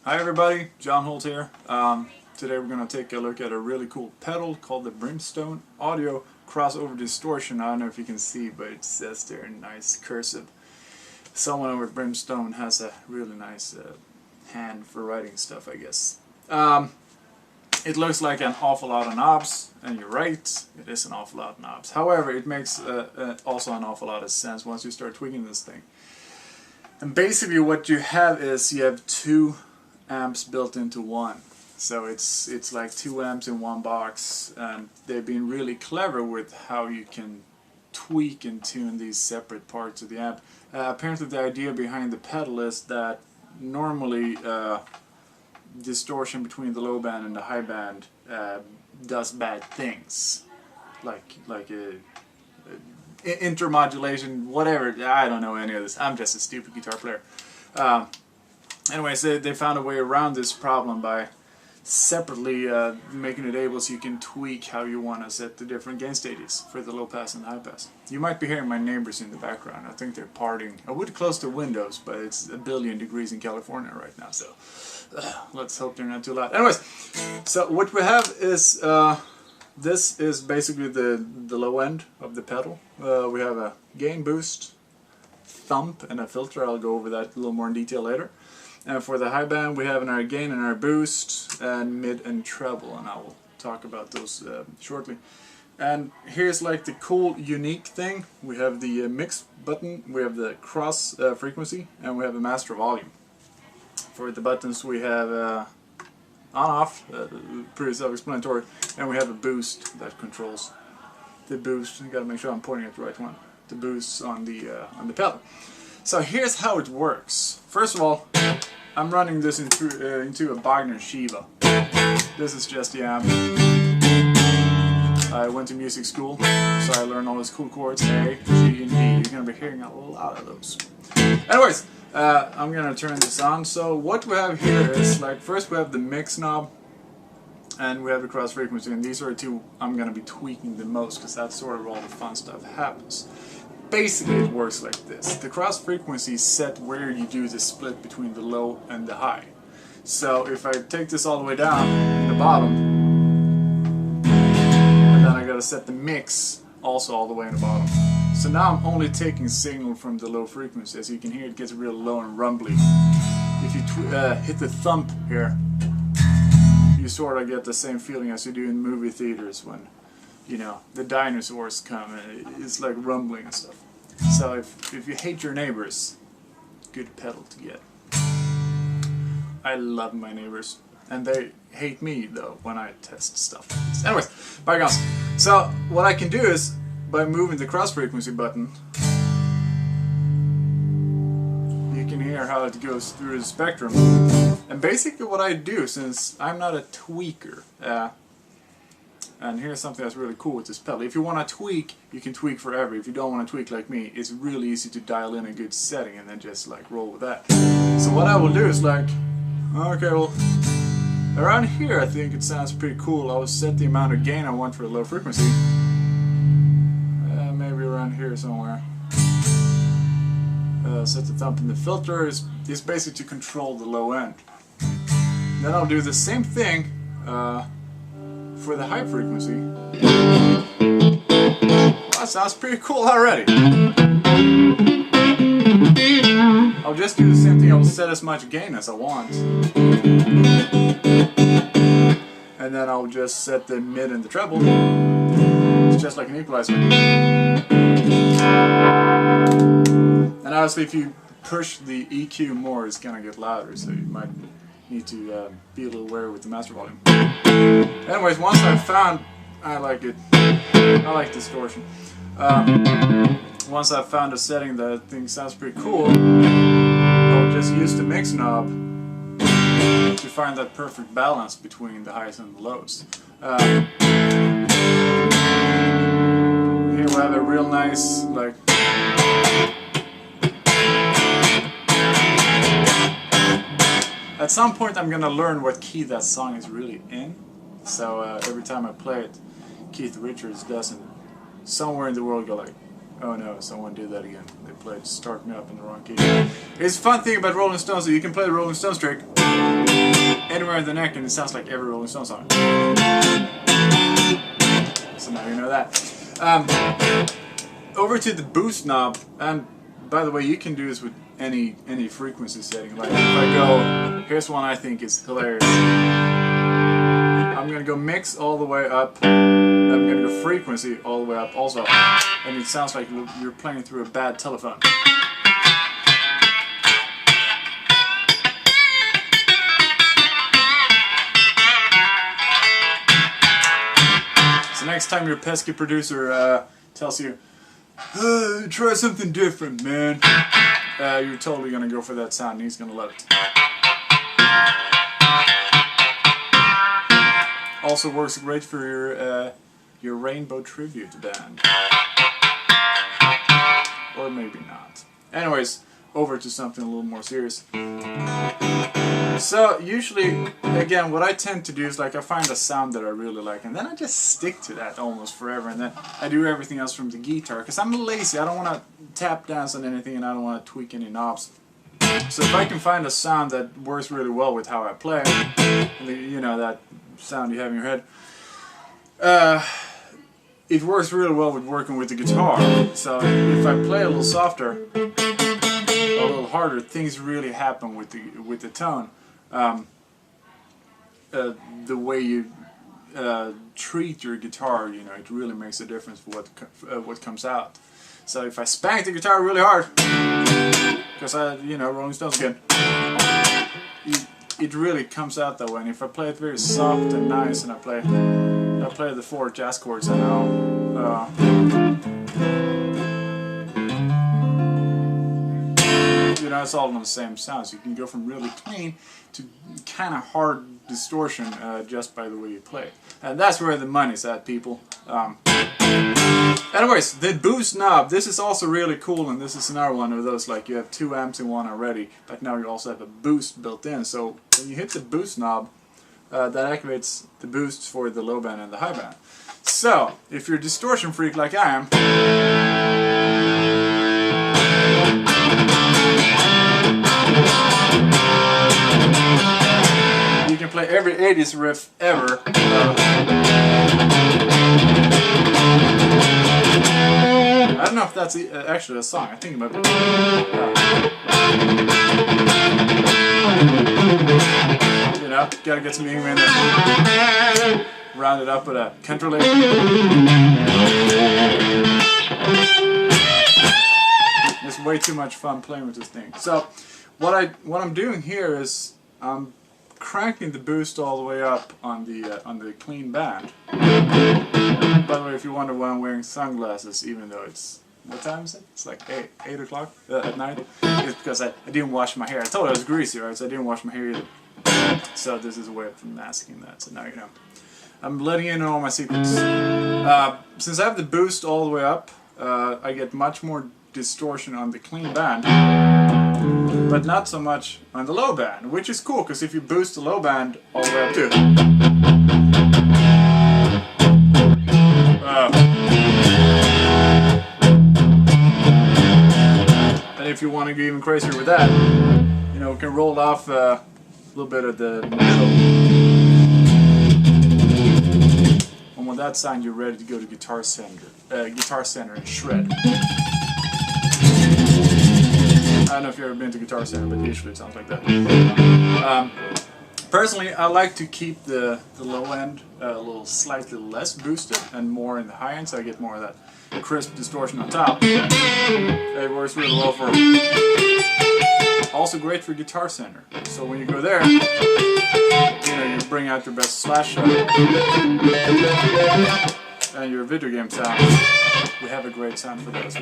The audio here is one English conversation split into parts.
Hi everybody, John Huldt here. Today we're going to take a look at a really cool pedal called the Brimstone Audio CrossOver Distortion. I don't know if you can see, but it says there in nice cursive. Someone over at Brimstone has a really nice hand for writing stuff, I guess. It looks like an awful lot of knobs, and you're right, it is an awful lot of knobs. However, it makes also an awful lot of sense once you start tweaking this thing. And basically what you have is you have two amps built into one, so it's like two amps in one box, and they've been really clever with how you can tweak and tune these separate parts of the amp. Apparently the idea behind the pedal is that normally distortion between the low band and the high band does bad things, like intermodulation, whatever. I don't know any of this. I'm just a stupid guitar player. Anyways, they found a way around this problem by separately making it able so you can tweak how you want to set the different gain stages for the low pass and high pass. You might be hearing my neighbors in the background. I think they're partying. I would close the windows, but it's 1 billion degrees in California right now, so let's hope they're not too loud. Anyways, so what we have is this is basically the low end of the pedal. We have a gain boost, thump, and a filter. I'll go over that a little more in detail later. And for the high band, we have our gain and our boost, and mid and treble, and I will talk about those shortly. And here's like the cool, unique thing. We have the mix button, we have the cross frequency, and we have the master volume. For the buttons, we have on-off, pretty self-explanatory, and we have a boost that controls the boost. I gotta make sure I'm pointing at the right one. The boosts on the pedal. So here's how it works. First of all, I'm running this into a Wagner Shiva. This is just the amp. I went to music school, so I learned all those cool chords, A, G, and D. You're going to be hearing a lot of those. Anyways, I'm going to turn this on. So what we have here is, like, first we have the mix knob, and we have the cross frequency, and these are the two I'm going to be tweaking the most, because that's sort of all the fun stuff happens. Basically it works like this. The cross frequency is set where you do the split between the low and the high. So if I take this all the way down in the bottom, and then I gotta set the mix also all the way in the bottom. So now I'm only taking signal from the low frequency. As you can hear, it gets real low and rumbly. If you hit the thump here, you sort of get the same feeling as you do in movie theaters when, you know, the dinosaurs come and it's like rumbling and stuff. So if you hate your neighbors, good pedal to get. I love my neighbors, and they hate me though when I test stuff like this. Anyways, bygones. So what I can do is, by moving the cross frequency button, you can hear how it goes through the spectrum. And basically what I do, since I'm not a tweaker, and here's something that's really cool with this pedal. If you want to tweak, you can tweak forever. If you don't want to tweak like me, it's really easy to dial in a good setting and then just like roll with that. So what I will do is like, okay, well, around here I think it sounds pretty cool. I'll set the amount of gain I want for a low frequency. Maybe around here somewhere. Set the thump in the filter is basically to control the low end. Then I'll do the same thing for the high frequency. Well, that sounds pretty cool already. I'll just do the same thing. I'll set as much gain as I want. And then I'll just set the mid and the treble. It's just like an equalizer. And obviously if you push the EQ more, it's gonna get louder, so you might need to be a little wary with the master volume. Anyways, once I've found, I like it, I like distortion. Once I've found a setting that I think sounds pretty cool, I'll just use the mix knob to find that perfect balance between the highs and the lows. Here we have a real nice, like, at some point I'm gonna learn what key that song is really in. So every time I play it, Keith Richards doesn't somewhere in the world go like, oh no, someone did that again. They played Start Me Up in the wrong key. It's a fun thing about Rolling Stones that you can play the Rolling Stones trick. anywhere in the neck, and it sounds like every Rolling Stone song. So now you know that. Over to the boost knob, and by the way, you can do this with any frequency setting. Like if I go, here's one I think is hilarious. I'm gonna go mix all the way up. I'm gonna go frequency all the way up also, and it sounds like you're playing through a bad telephone. So next time your pesky producer tells you, try something different, man, you're totally gonna go for that sound and he's gonna love it. Also works great for your Rainbow Tribute band. Or maybe not. Anyways, over to something a little more serious. So usually, again, what I tend to do is like I find a sound that I really like, and then I just stick to that almost forever, and then I do everything else from the guitar, because I'm lazy. I don't want to tap dance on anything, and I don't want to tweak any knobs. So if I can find a sound that works really well with how I play, you know, that sound you have in your head, it works really well with working with the guitar. So if I play a little softer, a little harder, things really happen with the tone. The way you treat your guitar, you know, it really makes a difference for what comes out. So if I spank the guitar really hard, because you know, Rolling Stones again, it really comes out that way. And if I play it very soft and nice, and I play the 4 jazz chords, I know. You know, it's all on the same sound, so you can go from really clean to kind of hard distortion just by the way you play. And that's where the money's at, people. Anyways, the boost knob, this is also really cool, and this is another one of those, like you have 2 amps in one already, but now you also have a boost built in. So when you hit the boost knob, that activates the boosts for the low band and the high band. So, if you're a distortion freak like I am, you can play every 80s riff ever. I don't know if that's actually a song. I think it might be. You know, gotta get some Ingrid in there. Round it up with a country lick. It's way too much fun playing with this thing. So, what I'm doing here is I'm cranking the boost all the way up on the clean band. By the way, if you wonder why I'm wearing sunglasses, even though it's, what time is it? It's like 8 o'clock at night. It's because I didn't wash my hair. I told you I was greasy, right? So I didn't wash my hair either. So this is a way of masking that. So now you know. I'm letting you in on all my secrets. Since I have the boost all the way up, I get much more distortion on the clean band, but not so much on the low band, which is cool, because if you boost the low band all the way up too. And if you want to go even crazier with that, you know, we can roll off a little bit of the middle. And when that's signed, you're ready to go to Guitar Center and shred. I don't know if you've ever been to Guitar Center, but usually it sounds like that. Personally, I like to keep the low end a little slightly less boosted and more in the high end, so I get more of that crisp distortion on top. It works really well for. Also great for Guitar Center. So when you go there, you know, you bring out your best slash shot and your video game sound. We have a great sound for that as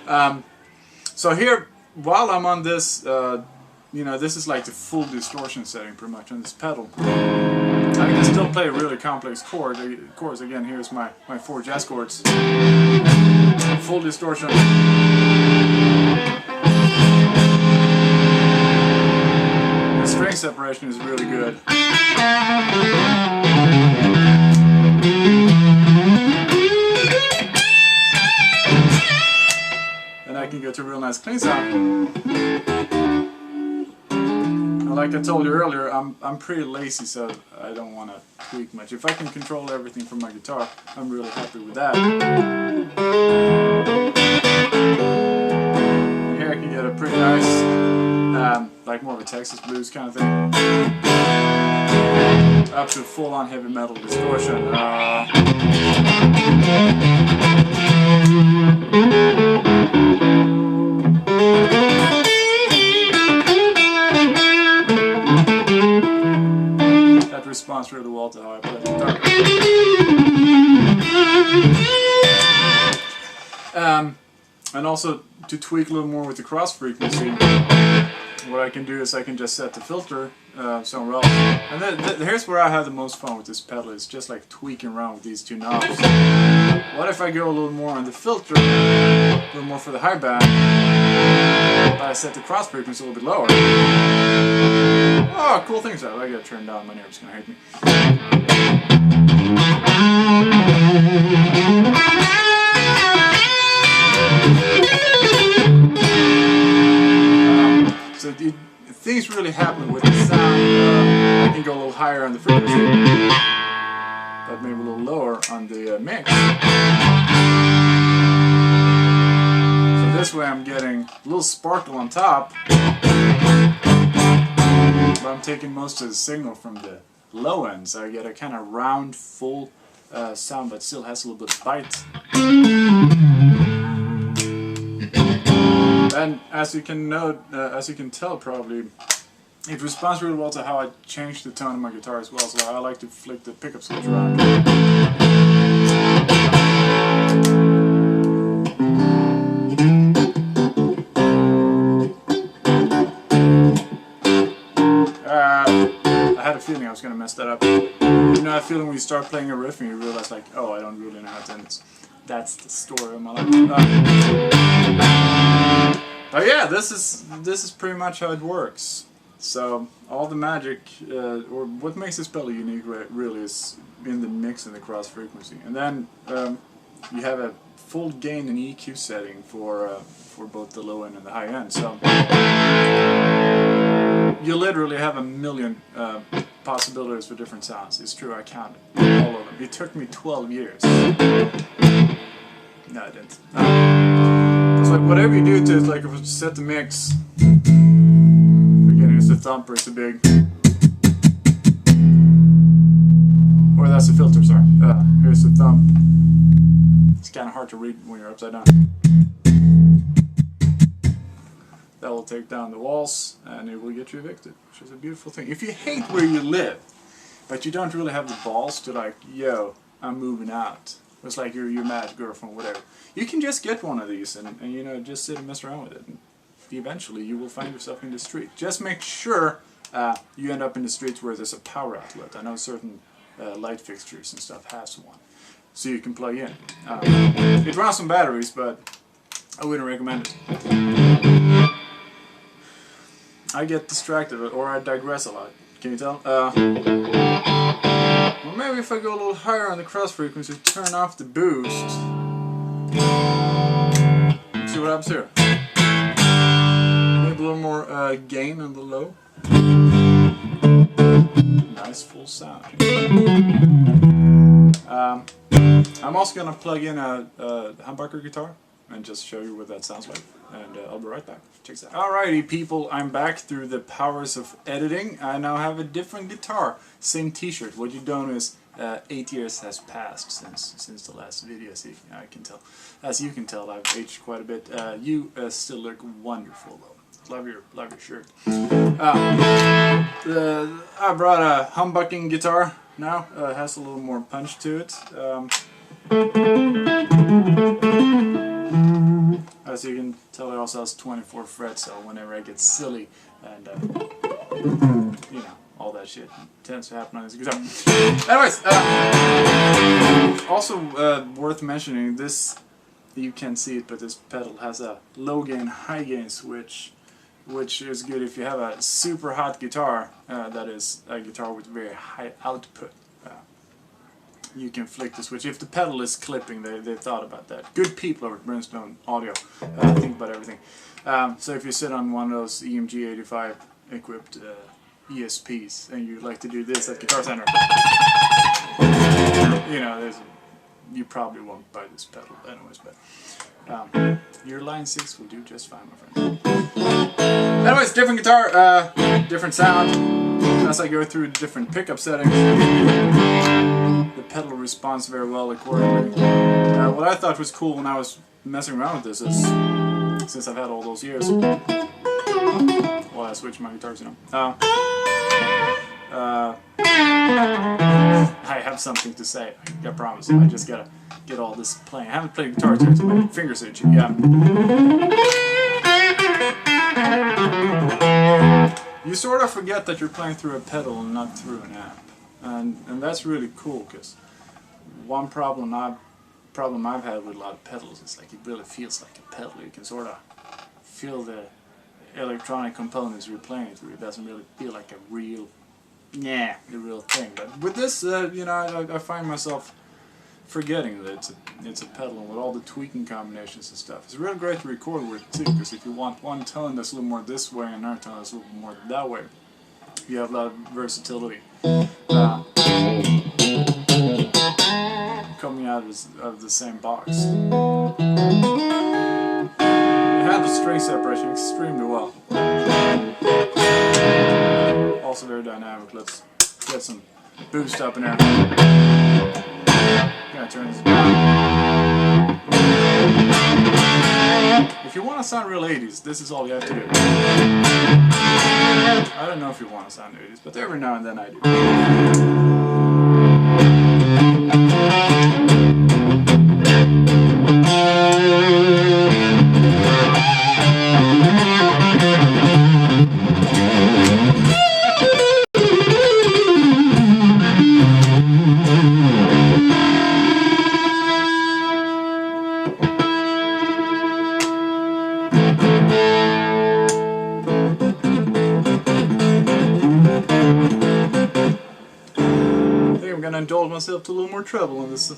well. So here, while I'm on this, you know, this is like the full distortion setting pretty much on this pedal. I can still play a really complex chord. Chords again. Here's my 4 jazz chords. Full distortion. The string separation is really good. And I can get to a real nice clean sound. like I told you earlier, I'm pretty lazy, so I don't want to tweak much. If I can control everything from my guitar, I'm really happy with that. Here I can get a pretty nice, like more of a Texas blues kind of thing, up to full-on heavy metal distortion. That responds really well to how I play the guitar. And also, to tweak a little more with the cross frequency, what I can do is I can just set the filter somewhere else. And here's where I have the most fun with this pedal, is just like tweaking around with these two knobs. What if I go a little more on the filter, a little more for the high band, but I set the cross frequency a little bit lower? Oh, cool things out. I gotta turn down, my neighbor's gonna hate me. So things really happen with the sound. I can go a little higher on the frequency, but maybe a little lower on the mix. So this way I'm getting a little sparkle on top, but I'm taking most of the signal from the low end, so I get a kind of round, full sound, but still has a little bit of bite. And as you can tell probably, it responds really well to how I change the tone of my guitar as well. So I like to flick the pickup switch around. I had a feeling I was going to mess that up. You know that feeling when you start playing a riff and you realize like, oh, I don't really know how to end this. That's the story of my life. But yeah, this is pretty much how it works. So all the magic, or what makes this pedal unique, really is in the mix and the cross frequency. And then you have a full gain and EQ setting for both the low end and the high end. So you literally have a million possibilities for different sounds. It's true, I counted all of them. It took me 12 years. No, I didn't. It's like whatever you do to it, like if you set the mix, again, here's the thump, or it's a big, or that's the filter, sorry. Here's the thump. It's kind of hard to read when you're upside down. That will take down the walls and it will get you evicted, which is a beautiful thing. If you hate where you live, but you don't really have the balls to like, yo, I'm moving out. It's like your mad girlfriend, whatever. You can just get one of these and you know, just sit and mess around with it. And eventually you will find yourself in the street. Just make sure you end up in the streets where there's a power outlet. I know certain light fixtures and stuff has one, so you can plug in. It runs on batteries, but I wouldn't recommend it. I get distracted, or I digress a lot. Can you tell? Or maybe if I go a little higher on the cross frequency, turn off the boost. See what happens here. Maybe a little more gain on the low. Nice full sound. I'm also going to plug in a humbucker guitar and just show you what that sounds like. And I'll be right back. Check this out. Alrighty people, I'm back through the powers of editing. I now have a different guitar. Same t-shirt. What you've done is 8 years has passed since the last video. I can tell. As you can tell, I've aged quite a bit. You still look wonderful though. Love your shirt. I brought a humbucking guitar now. It has a little more punch to it. As you can tell, it also has 24 frets, so whenever I get silly and you know, all that shit tends to happen on this guitar. Anyways, also worth mentioning, this, you can't see it, but this pedal has a low gain, high gain switch, which is good if you have a super hot guitar, that is a guitar with very high output. You can flick the switch. If the pedal is clipping, they thought about that. Good people over at Brimstone Audio think about everything. So if you sit on one of those EMG 85 equipped ESPs and you like to do this at Guitar Center, you know, you probably won't buy this pedal anyways, but your Line 6 will do just fine, my friend. Anyways, different guitar, different sound. As I go through different pickup settings, the pedal responds very well accordingly. What I thought was cool when I was messing around with this is, since I've had all those years, while I switch my guitars, you know. I have something to say, I promise. I just gotta get all this playing. I haven't played guitar yet, so my fingers are itchy. Yeah. You sort of forget that you're playing through a pedal and not through an amp, and that's really cool, because one problem I've had with a lot of pedals is like it really feels like a pedal. You can sort of feel the electronic components you're playing it through. It doesn't really feel like a real, the real thing. But with this, you know, I find myself forgetting that it's a pedal, and with all the tweaking combinations and stuff. It's really great to record with too, because if you want one tone that's a little more this way and another tone that's a little more that way, you have a lot of versatility coming out of the same box. It handles string separation extremely well. Also very dynamic. Let's get some boost up in there. Gonna turn this down. If you want to sound real 80s, this is all you have to do. I don't know if you want to sound 80s, but every now and then I do. I'm gonna indulge myself to a little more treble on this.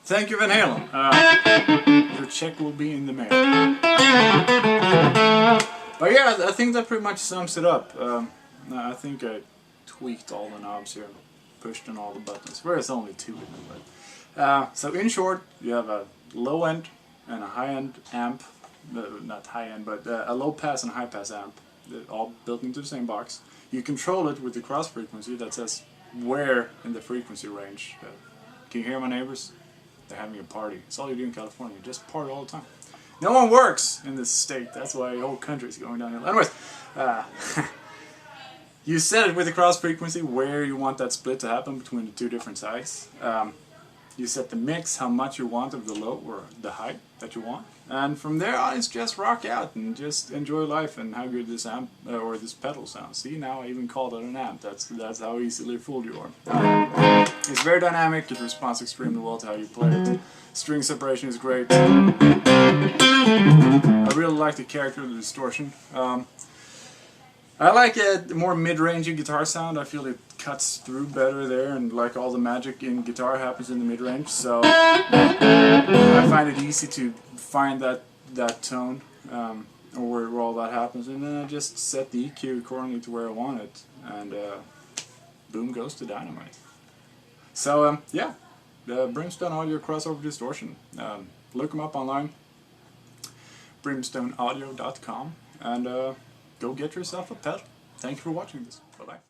Thank you, Van Halen. Your check will be in the mail. But yeah, I think that pretty much sums it up. I think I tweaked all the knobs here, pushed on all the buttons. There's only 2 of them, but so in short, you have a low end and a high end amp, not high end, but a low pass and high pass amp, all built into the same box. You control it with the cross frequency that says where in the frequency range. Can you hear my neighbors? They're having a party. It's all you do in California. You just party all the time. No one works in this state. That's why the whole country is going downhill. Anyways. You set it with the cross frequency where you want that split to happen between the 2 different sides. You set the mix, how much you want of the low or the high that you want, and from there on it's just rock out and just enjoy life and how good this amp or this pedal sounds. See, now I even called it an amp. That's how easily fooled you are. It's very dynamic. It responds extremely well to how you play it. String separation is great. I really like the character of the distortion. I like a more mid-rangey guitar sound. I feel it cuts through better there, and like all the magic in guitar happens in the mid-range, so I find it easy to find that tone, or where all that happens, and then I just set the EQ accordingly to where I want it, and boom goes the dynamite. So yeah, Brimstone Audio CrossOver Distortion. Look them up online, brimstoneaudio.com, and go get yourself a pedal. Thank you for watching this. Bye-bye.